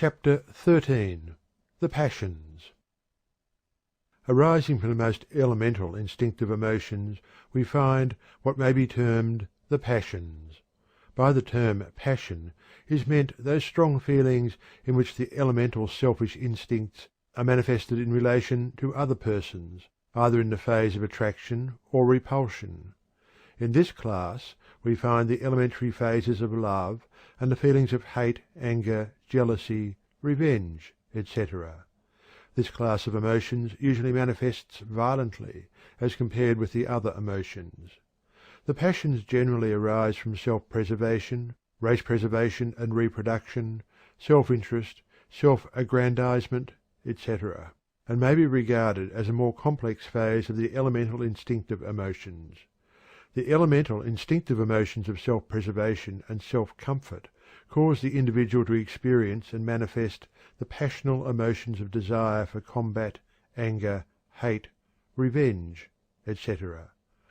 Chapter 13. The Passions. Arising from the most elemental instinctive emotions, we find what may be termed the passions. By the term passion is meant those strong feelings in which the elemental selfish instincts are manifested in relation to other persons, either in the phase of attraction or repulsion. In this class we find the elementary phases of love and the feelings of hate, anger, jealousy, revenge, etc. This class of emotions usually manifests violently as compared with the other emotions. The passions generally arise from self-preservation, race preservation and reproduction, self-interest, self-aggrandizement, etc., and may be regarded as a more complex phase of the elemental instinctive emotions. The elemental instinctive emotions of self-preservation and self-comfort cause the individual to experience and manifest the passional emotions of desire for combat, anger, hate, revenge, etc.,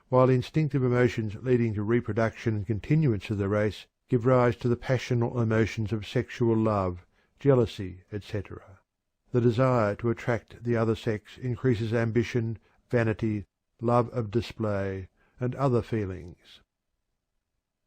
while the instinctive emotions leading to reproduction and continuance of the race give rise to the passional emotions of sexual love, jealousy, etc. The desire to attract the other sex increases ambition, vanity, love of display, and other feelings.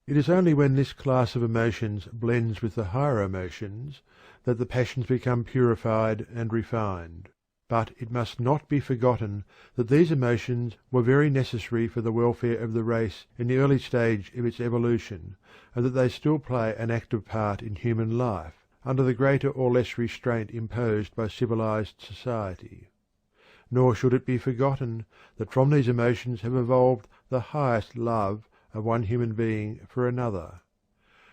It is only when this class of emotions blends with the higher emotions that the passions become purified and refined. But it must not be forgotten that these emotions were very necessary for the welfare of the race in the early stage of its evolution, and that they still play an active part in human life, under the greater or less restraint imposed by civilized society. Nor should it be forgotten that from these emotions have evolved the highest love of one human being for another.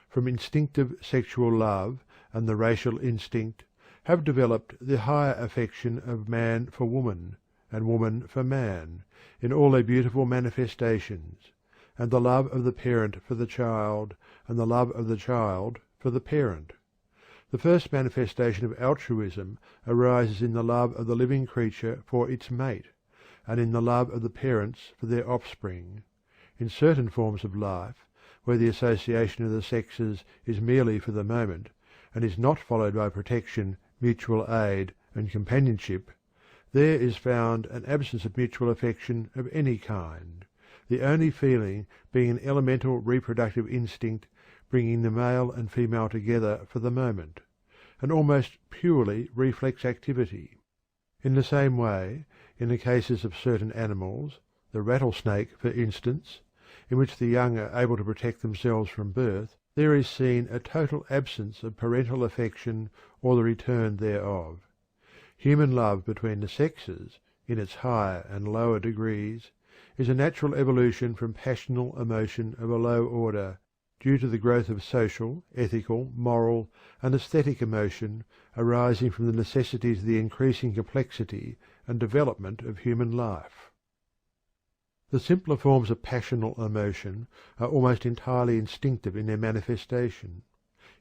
From instinctive sexual love and the racial instinct have developed the higher affection of man for woman and woman for man in all their beautiful manifestations, and the love of the parent for the child and the love of the child for the parent. The first manifestation of altruism arises in the love of the living creature for its mate, and in the love of the parents for their offspring. In certain forms of life, where the association of the sexes is merely for the moment, and is not followed by protection, mutual aid, and companionship, there is found an absence of mutual affection of any kind, the only feeling being an elemental reproductive instinct bringing the male and female together for the moment, an almost purely reflex activity. In the same way, in the cases of certain animals, the rattlesnake, for instance, in which the young are able to protect themselves from birth, there is seen a total absence of parental affection or the return thereof. Human love between the sexes, in its higher and lower degrees, is a natural evolution from passional emotion of a low order, due to the growth of social, ethical, moral, and aesthetic emotion arising from the necessities of the increasing complexity and development of human life. The simpler forms of passional emotion are almost entirely instinctive in their manifestation.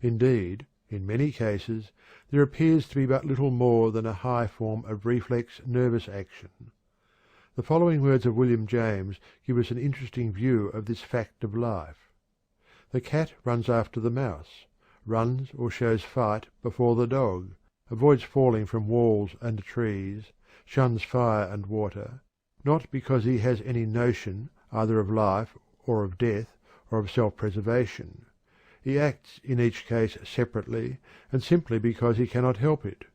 Indeed, in many cases, there appears to be but little more than a high form of reflex nervous action. The following words of William James give us an interesting view of this fact of life. The cat runs after the mouse, runs or shows fight before the dog, avoids falling from walls and trees, shuns fire and water, not because he has any notion either of life or of death or of self-preservation. He acts in each case separately and simply because he cannot help it,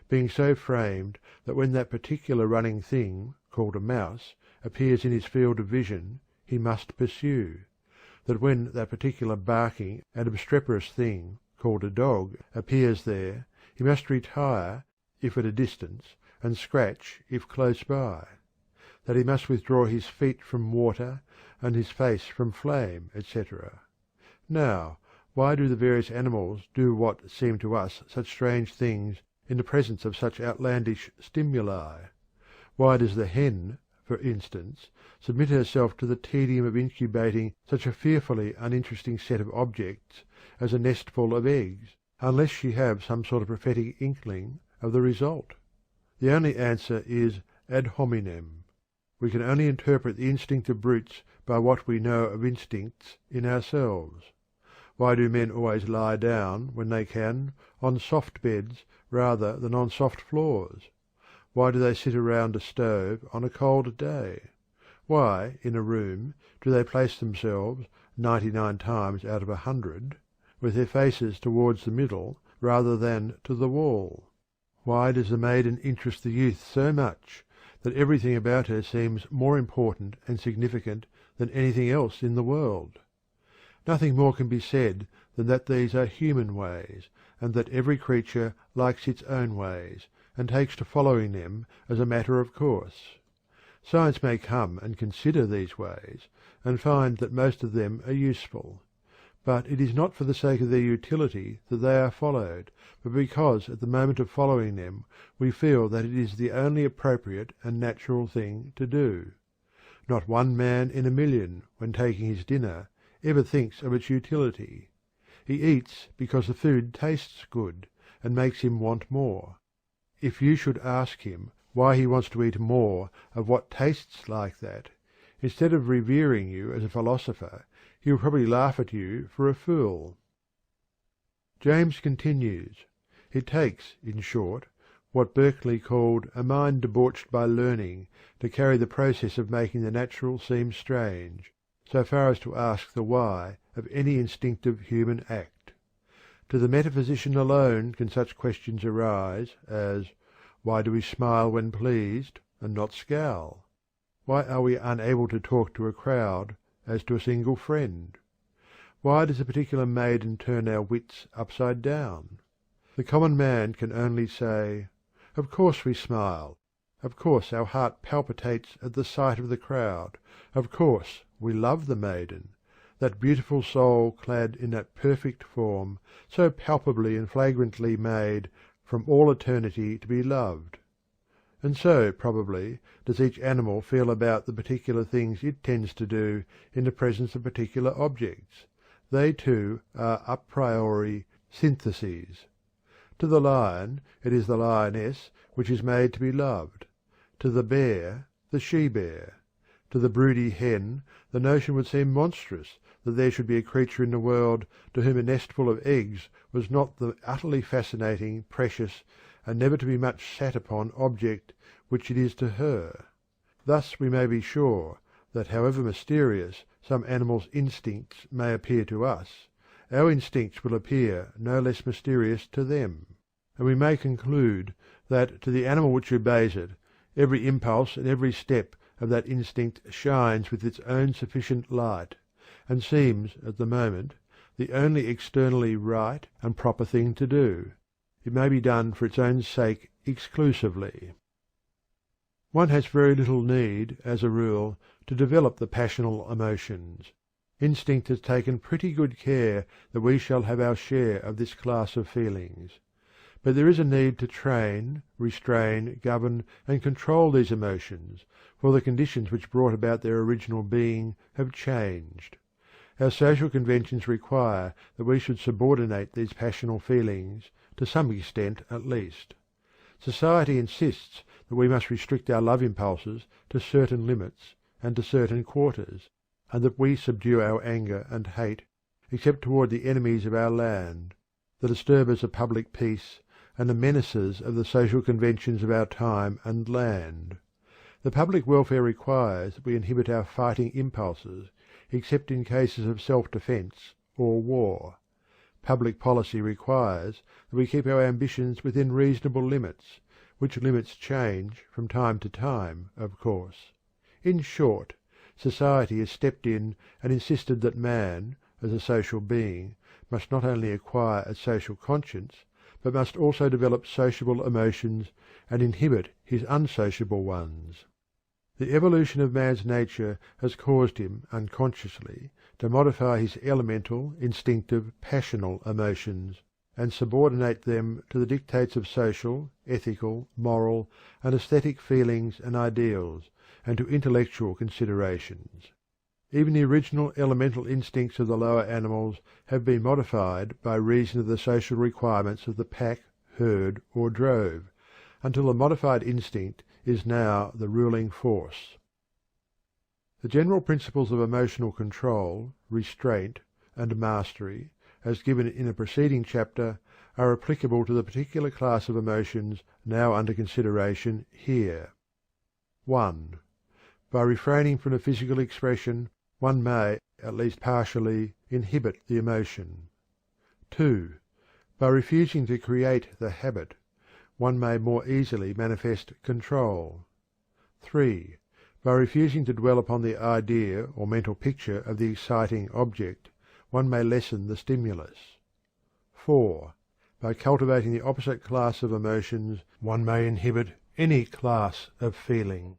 being so framed that when that particular running thing, called a mouse, appears in his field of vision, he must pursue, that when that particular barking and obstreperous thing, called a dog, appears there, he must retire, if at a distance, and scratch, if close by, that he must withdraw his feet from water and his face from flame, etc. Now, why do the various animals do what seem to us such strange things in the presence of such outlandish stimuli? Why does the hen, for instance, submit herself to the tedium of incubating such a fearfully uninteresting set of objects as a nestful of eggs, unless she have some sort of prophetic inkling of the result? The only answer is ad hominem. We can only interpret the instinct of brutes by what we know of instincts in ourselves. Why do men always lie down, when they can, on soft beds rather than on soft floors? Why do they sit around a stove on a cold day? Why, in a room, do they place themselves, 99 times out of 100, with their faces towards the middle rather than to the wall? Why does the maiden interest the youth so much that everything about her seems more important and significant than anything else in the world? Nothing more can be said than that these are human ways, and that every creature likes its own ways, and takes to following them as a matter of course. Science may come and consider these ways, and find that most of them are useful. But it is not for the sake of their utility that they are followed, but because at the moment of following them we feel that it is the only appropriate and natural thing to do. Not one man in a million, when taking his dinner, ever thinks of its utility. He eats because the food tastes good, and makes him want more. If you should ask him why he wants to eat more of what tastes like that, instead of revering you as a philosopher, he will probably laugh at you for a fool. James continues, it takes, in short, what Berkeley called a mind debauched by learning to carry the process of making the natural seem strange, so far as to ask the why of any instinctive human act. To the metaphysician alone can such questions arise as, why do we smile when pleased, and not scowl? Why are we unable to talk to a crowd as to a single friend? Why does a particular maiden turn our wits upside down? The common man can only say, of course we smile, of course our heart palpitates at the sight of the crowd, of course we love the maiden, that beautiful soul clad in that perfect form, so palpably and flagrantly made from all eternity to be loved. And so, probably, does each animal feel about the particular things it tends to do in the presence of particular objects. They too are a priori syntheses. To the lion it is the lioness which is made to be loved; to the bear, the she-bear. To the broody hen the notion would seem monstrous that there should be a creature in the world to whom a nestful of eggs was not the utterly fascinating, precious, and never to be much sat upon object which it is to her. Thus we may be sure that however mysterious some animals' instincts may appear to us, our instincts will appear no less mysterious to them. And we may conclude that to the animal which obeys it, every impulse and every step of that instinct shines with its own sufficient light, and seems at the moment the only externally right and proper thing to do. It may be done for its own sake exclusively. One has very little need, as a rule, to develop the passional emotions. Instinct has taken pretty good care that we shall have our share of this class of feelings. But there is a need to train, restrain, govern, and control these emotions, for the conditions which brought about their original being have changed. Our social conventions require that we should subordinate these passional feelings, to some extent at least. Society insists that we must restrict our love impulses to certain limits and to certain quarters, and that we subdue our anger and hate except toward the enemies of our land, the disturbers of public peace, and the menacers of the social conventions of our time and land. The public welfare requires that we inhibit our fighting impulses, except in cases of self-defence or war. Public policy requires that we keep our ambitions within reasonable limits, which limits change from time to time, of course. In short, society has stepped in and insisted that man, as a social being, must not only acquire a social conscience, but must also develop sociable emotions and inhibit his unsociable ones. The evolution of man's nature has caused him unconsciously to modify his elemental, instinctive, passional emotions, and subordinate them to the dictates of social, ethical, moral, and aesthetic feelings and ideals, and to intellectual considerations. Even the original elemental instincts of the lower animals have been modified by reason of the social requirements of the pack, herd, or drove, until the modified instinct is now the ruling force. The general principles of emotional control, restraint, and mastery as given in a preceding chapter, are applicable to the particular class of emotions now under consideration here. 1. By refraining from the physical expression, one may, at least partially, inhibit the emotion. 2. By refusing to create the habit, one may more easily manifest control. 3. By refusing to dwell upon the idea or mental picture of the exciting object, one may lessen the stimulus. 4. By cultivating the opposite class of emotions, one may inhibit any class of feeling.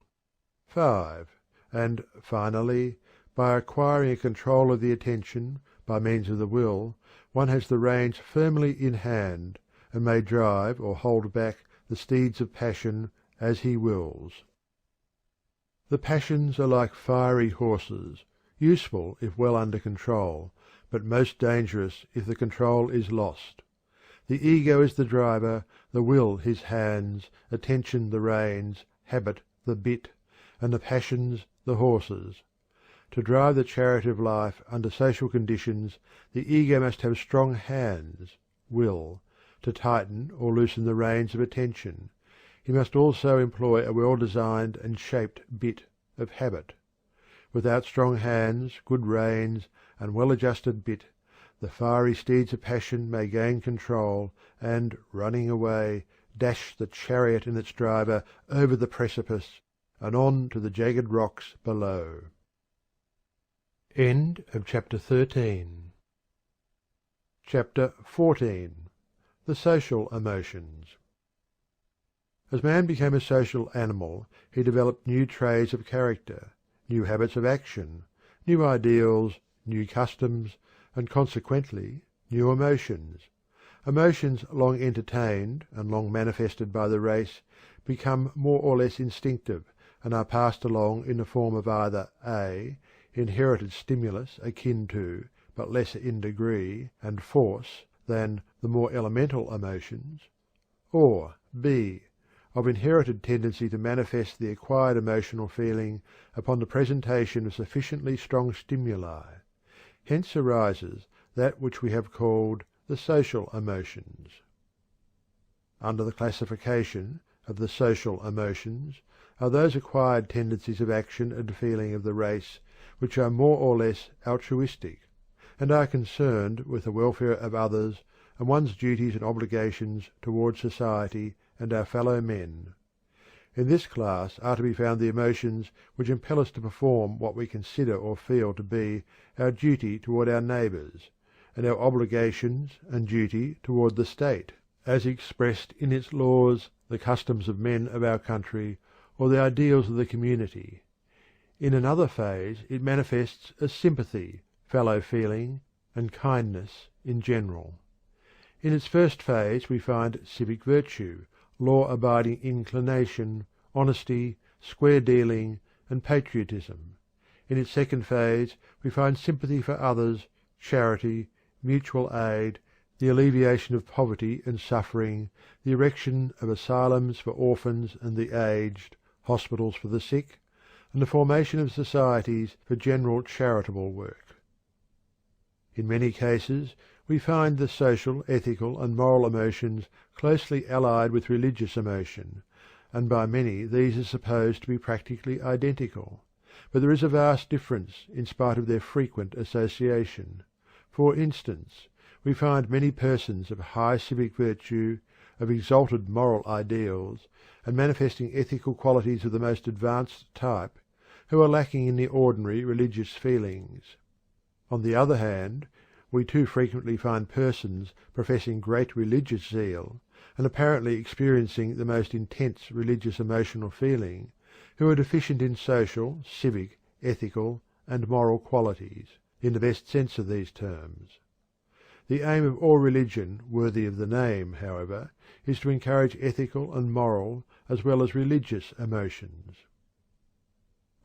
5. And finally, by acquiring a control of the attention by means of the will, one has the reins firmly in hand, and may drive or hold back the steeds of passion as he wills. The passions are like fiery horses, useful if well under control, but most dangerous if the control is lost. The ego is the driver, the will his hands, attention the reins, habit the bit, and the passions the horses. To drive the chariot of life under social conditions, the ego must have strong hands, will, to tighten or loosen the reins of attention. He must also employ a well-designed and shaped bit of habit. Without strong hands, good reins, and well-adjusted bit, the fiery steeds of passion may gain control, and, running away, dash the chariot and its driver over the precipice, and on to the jagged rocks below. End of chapter 13. Chapter 14. The social emotions. As man became a social animal, he developed new traits of character, new habits of action, new ideals, new customs, and consequently new emotions. Emotions long entertained and long manifested by the race become more or less instinctive, and are passed along in the form of either a. Inherited stimulus akin to, but lesser in degree and force than, the more elemental emotions, or b. Of inherited tendency to manifest the acquired emotional feeling upon the presentation of sufficiently strong stimuli. Hence arises that which we have called the social emotions. Under the classification of the social emotions are those acquired tendencies of action and feeling of the race which are more or less altruistic, and are concerned with the welfare of others and one's duties and obligations towards society and our fellow men. In this class are to be found the emotions which impel us to perform what we consider or feel to be our duty toward our neighbours, and our obligations and duty toward the state, as expressed in its laws, the customs of men of our country, or the ideals of the community. In another phase it manifests as sympathy, fellow-feeling, and kindness in general. In its first phase we find civic virtue, law-abiding inclination, honesty, square-dealing, and patriotism. In its second phase we find sympathy for others, charity, mutual aid, the alleviation of poverty and suffering, the erection of asylums for orphans and the aged, hospitals for the sick, and the formation of societies for general charitable work. In many cases we find the social, ethical, and moral emotions closely allied with religious emotion, and by many these are supposed to be practically identical. But there is a vast difference in spite of their frequent association. For instance, we find many persons of high civic virtue, of exalted moral ideals, and manifesting ethical qualities of the most advanced type, who are lacking in the ordinary religious feelings. On the other hand, we too frequently find persons professing great religious zeal, and apparently experiencing the most intense religious emotional feeling, who are deficient in social, civic, ethical, and moral qualities, in the best sense of these terms. The aim of all religion worthy of the name, however, is to encourage ethical and moral as well as religious emotions.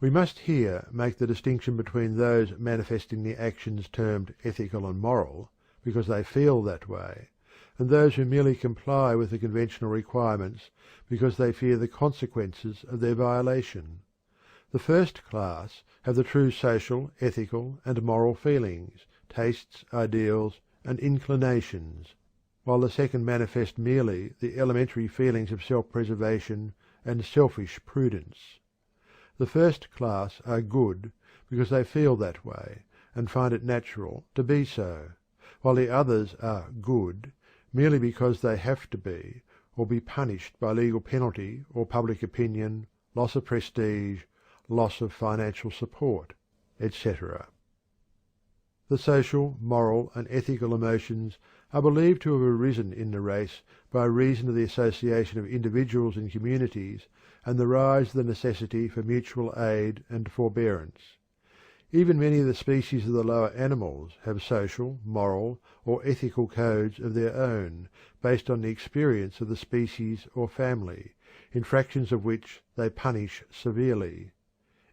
We must here make the distinction between those manifesting the actions termed ethical and moral, because they feel that way, and those who merely comply with the conventional requirements because they fear the consequences of their violation. The first class have the true social, ethical, and moral feelings, tastes, ideals, and inclinations, while the second manifest merely the elementary feelings of self-preservation and selfish prudence. The first class are good because they feel that way and find it natural to be so, while the others are good merely because they have to be, or be punished by legal penalty or public opinion, loss of prestige, loss of financial support, etc. The social, moral, and ethical emotions are believed to have arisen in the race by reason of the association of individuals in communities and the rise of the necessity for mutual aid and forbearance. Even many of the species of the lower animals have social, moral, or ethical codes of their own, based on the experience of the species or family, infractions of which they punish severely.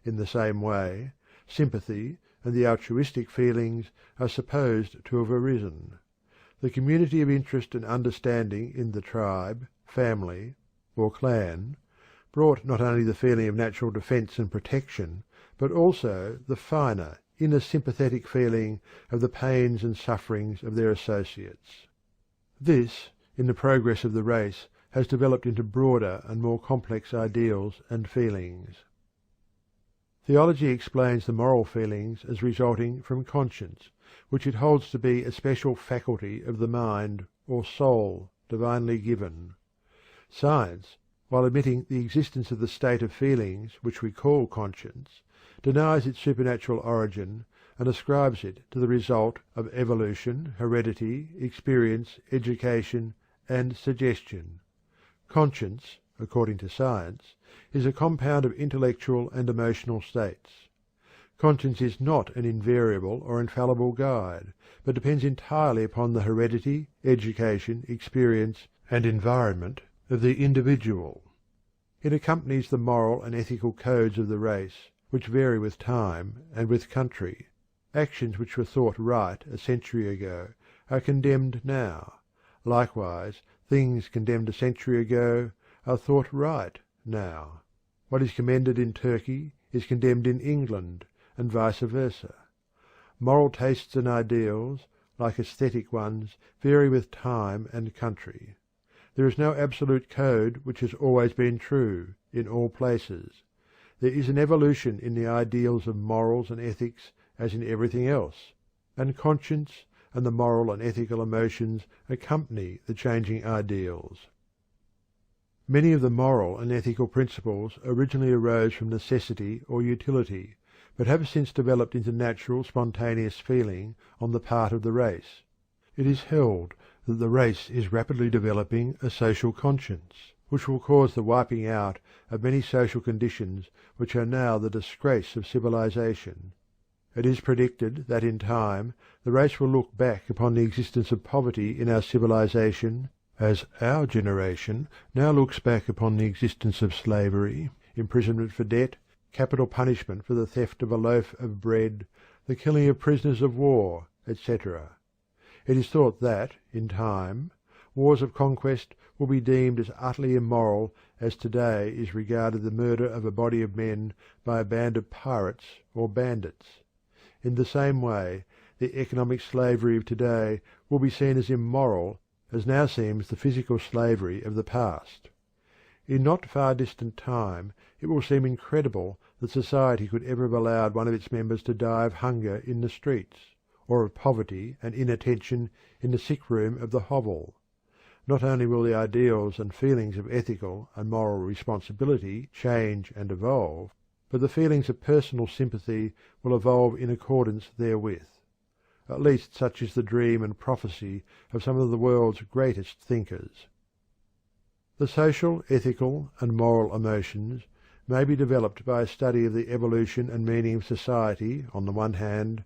In the same way, sympathy and the altruistic feelings are supposed to have arisen. The community of interest and understanding in the tribe, family, or clan brought not only the feeling of natural defence and protection, but also the finer, inner sympathetic feeling of the pains and sufferings of their associates. This, in the progress of the race, has developed into broader and more complex ideals and feelings. Theology explains the moral feelings as resulting from conscience, which it holds to be a special faculty of the mind or soul divinely given. Science, while admitting the existence of the state of feelings which we call conscience, denies its supernatural origin and ascribes it to the result of evolution, heredity, experience, education, and suggestion. Conscience, according to science, is a compound of intellectual and emotional states. Conscience is not an invariable or infallible guide, but depends entirely upon the heredity, education, experience, and environment of the individual. It accompanies the moral and ethical codes of the race, which vary with time and with country. Actions which were thought right a century ago are condemned now. Likewise, things condemned a century ago are thought right now. What is commended in Turkey is condemned in England, and vice versa. Moral tastes and ideals, like aesthetic ones, vary with time and country. There is no absolute code which has always been true, in all places. There is an evolution in the ideals of morals and ethics as in everything else, and conscience and the moral and ethical emotions accompany the changing ideals. Many of the moral and ethical principles originally arose from necessity or utility, but have since developed into natural, spontaneous feeling on the part of the race. It is held that the race is rapidly developing a social conscience, which will cause the wiping out of many social conditions which are now the disgrace of civilization. It is predicted that in time the race will look back upon the existence of poverty in our civilization as our generation now looks back upon the existence of slavery, imprisonment for debt, capital punishment for the theft of a loaf of bread, the killing of prisoners of war, etc. It is thought that, in time, wars of conquest will be deemed as utterly immoral as today is regarded the murder of a body of men by a band of pirates or bandits. In the same way, the economic slavery of today will be seen as immoral as now seems the physical slavery of the past. In not far distant time it will seem incredible that society could ever have allowed one of its members to die of hunger in the streets, or of poverty and inattention in the sick room of the hovel. Not only will the ideals and feelings of ethical and moral responsibility change and evolve, but the feelings of personal sympathy will evolve in accordance therewith. At least such is the dream and prophecy of some of the world's greatest thinkers. The social, ethical, and moral emotions may be developed by a study of the evolution and meaning of society on the one hand,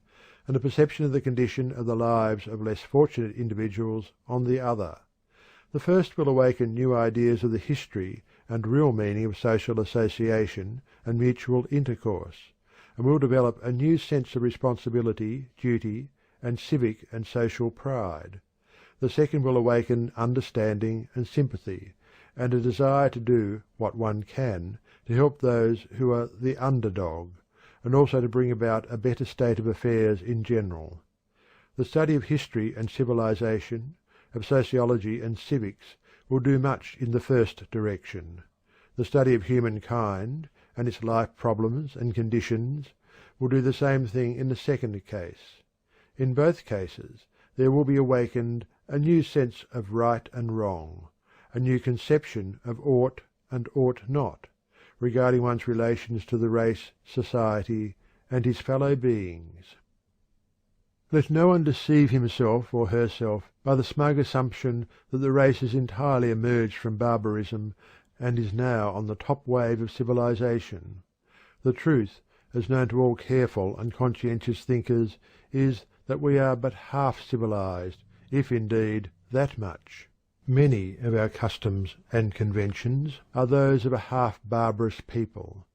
and a perception of the condition of the lives of less fortunate individuals on the other. The first will awaken new ideas of the history and real meaning of social association and mutual intercourse, and will develop a new sense of responsibility, duty, and civic and social pride. The second will awaken understanding and sympathy, and a desire to do what one can to help those who are the underdog, and also to bring about a better state of affairs in general. The study of history and civilization, of sociology and civics, will do much in the first direction. The study of humankind, and its life problems and conditions, will do the same thing in the second case. In both cases there will be awakened a new sense of right and wrong, a new conception of ought and ought not, regarding one's relations to the race, society, and his fellow beings. Let no one deceive himself or herself by the smug assumption that the race has entirely emerged from barbarism and is now on the top wave of civilization. The truth, as known to all careful and conscientious thinkers, is that we are but half civilized, if indeed that much. Many of our customs and conventions are those of a half barbarous people.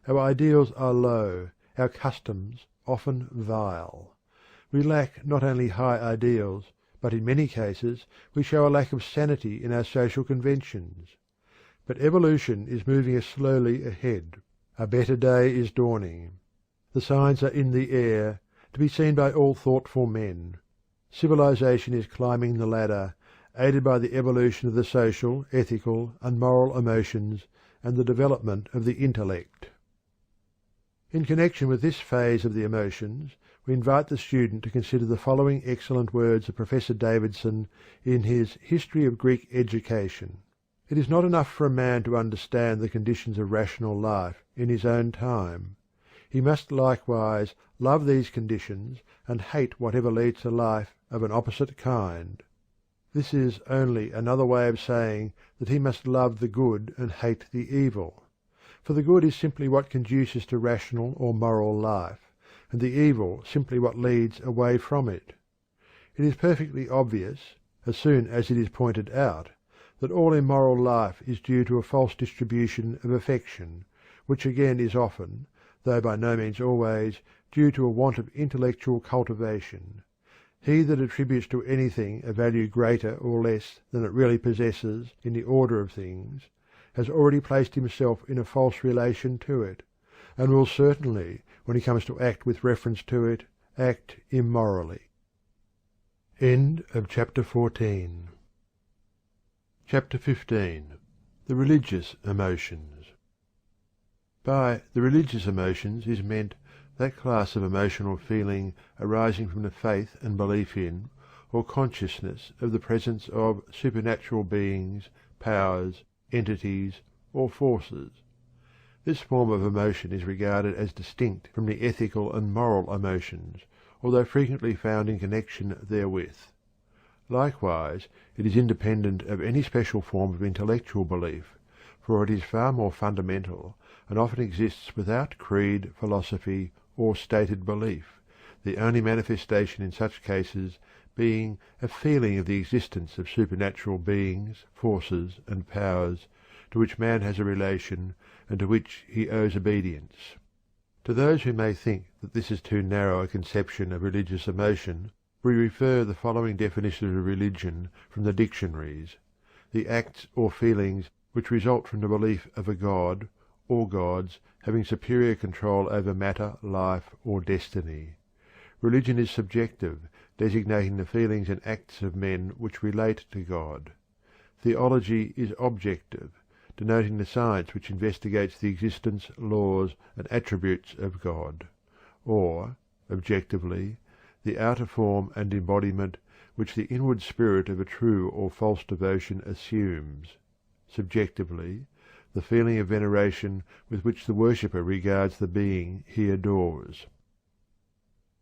Our ideals are low, our customs often vile. We lack not only high ideals, but in many cases we show a lack of sanity in our social conventions. But evolution is moving us slowly ahead. A better day is dawning. The signs are in the air, to be seen by all thoughtful men. Civilization is climbing the ladder, aided by the evolution of the social, ethical, and moral emotions, and the development of the intellect. In connection with this phase of the emotions, we invite the student to consider the following excellent words of Professor Davidson in his History of Greek Education. It is not enough for a man to understand the conditions of rational life in his own time. He must likewise love these conditions and hate whatever leads to life of an opposite kind. This is only another way of saying that he must love the good and hate the evil. For the good is simply what conduces to rational or moral life, and the evil simply what leads away from it. It is perfectly obvious, as soon as it is pointed out, that all immoral life is due to a false distribution of affection, which again is often, though by no means always, due to a want of intellectual cultivation. He that attributes to anything a value greater or less than it really possesses in the order of things, has already placed himself in a false relation to it, and will certainly, when he comes to act with reference to it, act immorally. End of chapter 14. Chapter 15. The Religious Emotions. By the religious emotions is meant that class of emotional feeling arising from the faith and belief in, or consciousness of the presence of supernatural beings, powers, entities, or forces. This form of emotion is regarded as distinct from the ethical and moral emotions, although frequently found in connection therewith. Likewise, it is independent of any special form of intellectual belief, for it is far more fundamental, and often exists without creed, philosophy, or stated belief, the only manifestation in such cases being a feeling of the existence of supernatural beings, forces, and powers, to which man has a relation, and to which he owes obedience. To those who may think that this is too narrow a conception of religious emotion, we refer the following definition of religion from the dictionaries: the acts or feelings which result from the belief of a god, or gods, having superior control over matter, life, or destiny. Religion is subjective, designating the feelings and acts of men which relate to God. Theology is objective, denoting the science which investigates the existence, laws, and attributes of God. Or, objectively, the outer form and embodiment which the inward spirit of a true or false devotion assumes. Subjectively, the feeling of veneration with which the worshipper regards the being he adores.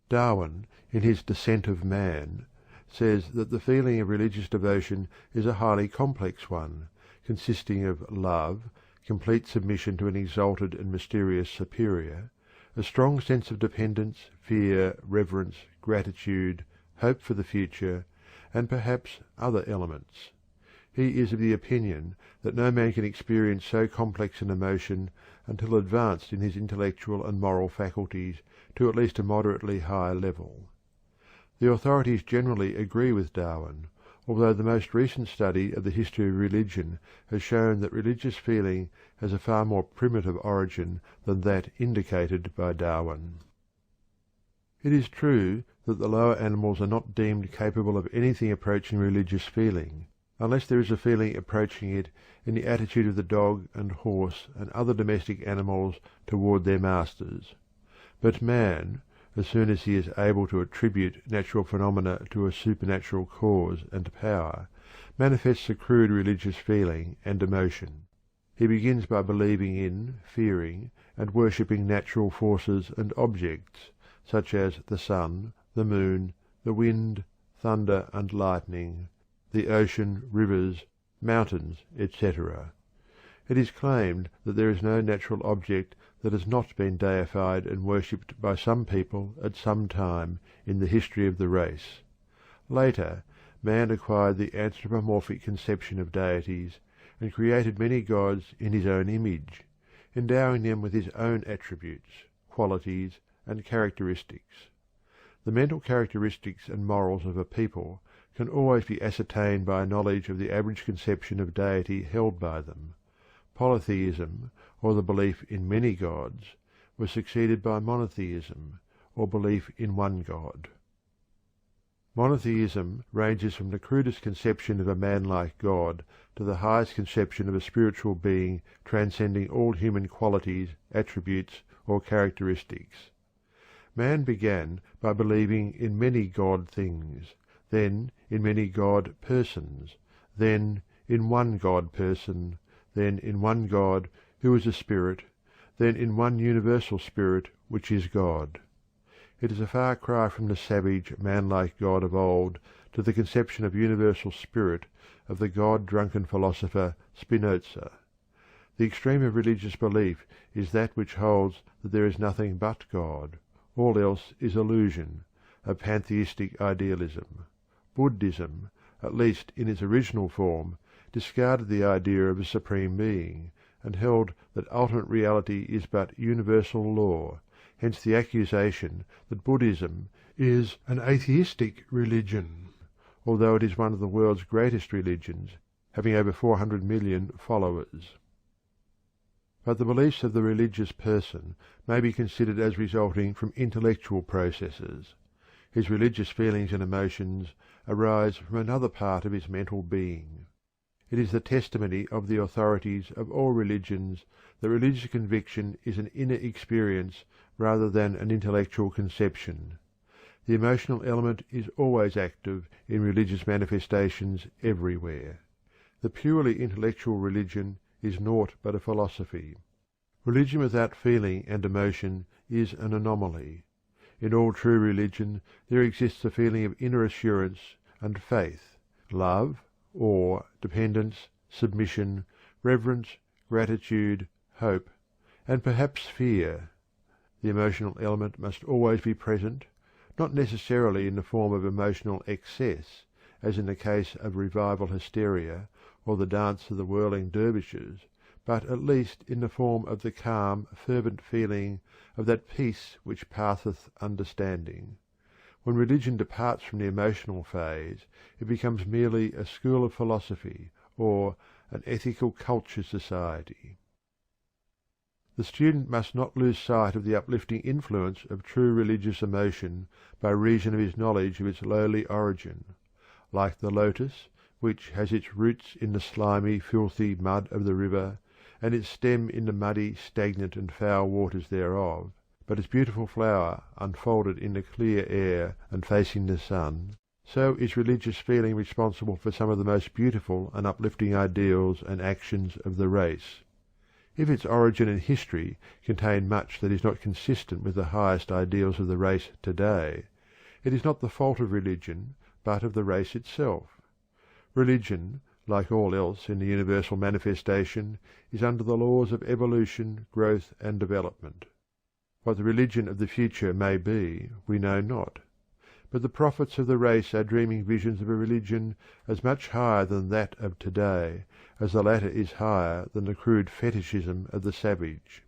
Darwin, in his Descent of Man, says that the feeling of religious devotion is a highly complex one, consisting of love, complete submission to an exalted and mysterious superior, a strong sense of dependence, fear, reverence, gratitude, hope for the future, and perhaps other elements. He is of the opinion that no man can experience so complex an emotion until advanced in his intellectual and moral faculties to at least a moderately high level. The authorities generally agree with Darwin, although the most recent study of the history of religion has shown that religious feeling has a far more primitive origin than that indicated by Darwin. It is true that the lower animals are not deemed capable of anything approaching religious feeling, unless there is a feeling approaching it in the attitude of the dog and horse and other domestic animals toward their masters. But man, as soon as he is able to attribute natural phenomena to a supernatural cause and power, manifests a crude religious feeling and emotion. He begins by believing in, fearing, and worshipping natural forces and objects, such as the sun, the moon, the wind, thunder and lightning, the ocean, rivers, mountains, etc. It is claimed that there is no natural object that has not been deified and worshipped by some people at some time in the history of the race. Later, man acquired the anthropomorphic conception of deities and created many gods in his own image, endowing them with his own attributes, qualities, and characteristics. The mental characteristics and morals of a people can always be ascertained by a knowledge of the average conception of deity held by them. Polytheism, or the belief in many gods, was succeeded by monotheism, or belief in one god. Monotheism ranges from the crudest conception of a man-like god to the highest conception of a spiritual being transcending all human qualities, attributes, or characteristics. Man began by believing in many god things, then in many god persons, then in one god person, then in one God who is a spirit, then in one universal spirit which is God. It is a far cry from the savage, man-like God of old to the conception of universal spirit of the God-drunken philosopher Spinoza. The extreme of religious belief is that which holds that there is nothing but God, all else is illusion, a pantheistic idealism. Buddhism, at least in its original form, discarded the idea of a supreme being, and held that ultimate reality is but universal law, hence the accusation that Buddhism is an atheistic religion, although it is one of the world's greatest religions, having over 400 million followers. But the beliefs of the religious person may be considered as resulting from intellectual processes. His religious feelings and emotions arise from another part of his mental being. It is the testimony of the authorities of all religions that religious conviction is an inner experience rather than an intellectual conception. The emotional element is always active in religious manifestations everywhere. The purely intellectual religion is naught but a philosophy. Religion without feeling and emotion is an anomaly. In all true religion there exists a feeling of inner assurance and faith, love, awe, dependence, submission, reverence, gratitude, hope, and perhaps fear. The emotional element must always be present, not necessarily in the form of emotional excess, as in the case of revival hysteria or the dance of the whirling dervishes, but at least in the form of the calm, fervent feeling of that peace which passeth understanding. When religion departs from the emotional phase, it becomes merely a school of philosophy or an ethical culture society. The student must not lose sight of the uplifting influence of true religious emotion by reason of his knowledge of its lowly origin. Like the lotus, which has its roots in the slimy, filthy mud of the river, and its stem in the muddy, stagnant, and foul waters thereof, but its beautiful flower unfolded in the clear air and facing the sun, so is religious feeling responsible for some of the most beautiful and uplifting ideals and actions of the race. If its origin and history contain much that is not consistent with the highest ideals of the race today, it is not the fault of religion, but of the race itself. Religion, like all else in the universal manifestation, is under the laws of evolution, growth, and development. What the religion of the future may be, we know not. But the prophets of the race are dreaming visions of a religion as much higher than that of today as the latter is higher than the crude fetishism of the savage.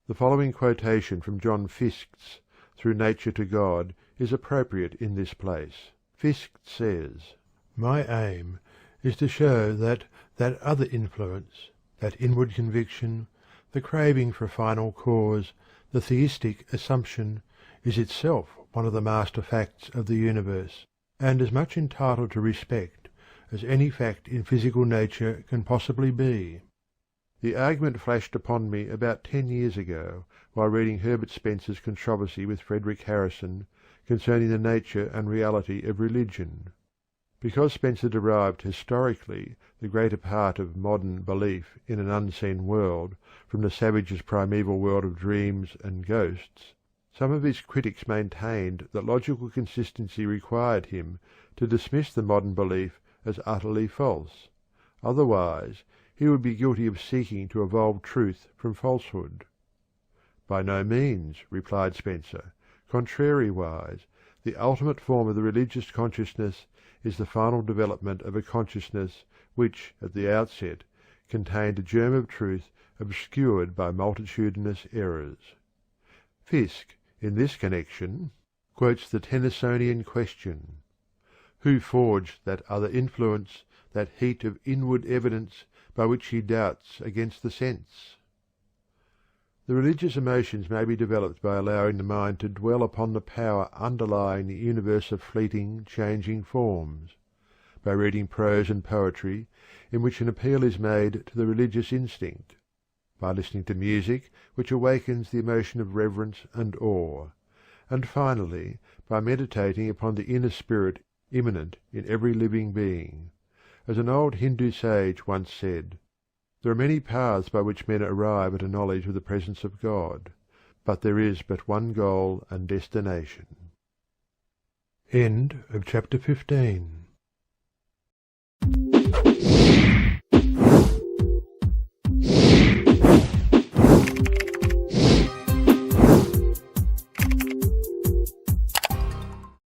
The following quotation from John Fiske's Through Nature to God is appropriate in this place. Fiske says, "My aim is to show that other influence, that inward conviction, the craving for a final cause, the theistic assumption, is itself one of the master facts of the universe, and as much entitled to respect as any fact in physical nature can possibly be. The argument flashed upon me about 10 years ago while reading Herbert Spencer's controversy with Frederick Harrison concerning the nature and reality of religion. Because Spencer derived historically the greater part of modern belief in an unseen world from the savage's primeval world of dreams and ghosts, some of his critics maintained that logical consistency required him to dismiss the modern belief as utterly false, otherwise he would be guilty of seeking to evolve truth from falsehood. "By no means," replied Spencer. "Contrariwise, the ultimate form of the religious consciousness is the final development of a consciousness which at the outset contained a germ of truth obscured by multitudinous errors." Fiske, in this connection, quotes the Tennysonian question: "Who forged that other influence, that heat of inward evidence by which he doubts against the sense?" The religious emotions may be developed by allowing the mind to dwell upon the power underlying the universe of fleeting, changing forms; by reading prose and poetry in which an appeal is made to the religious instinct; by listening to music which awakens the emotion of reverence and awe; and finally by meditating upon the inner spirit immanent in every living being. As an old Hindu sage once said, "There are many paths by which men arrive at a knowledge of the presence of God, but there is but one goal and destination." End of chapter 15.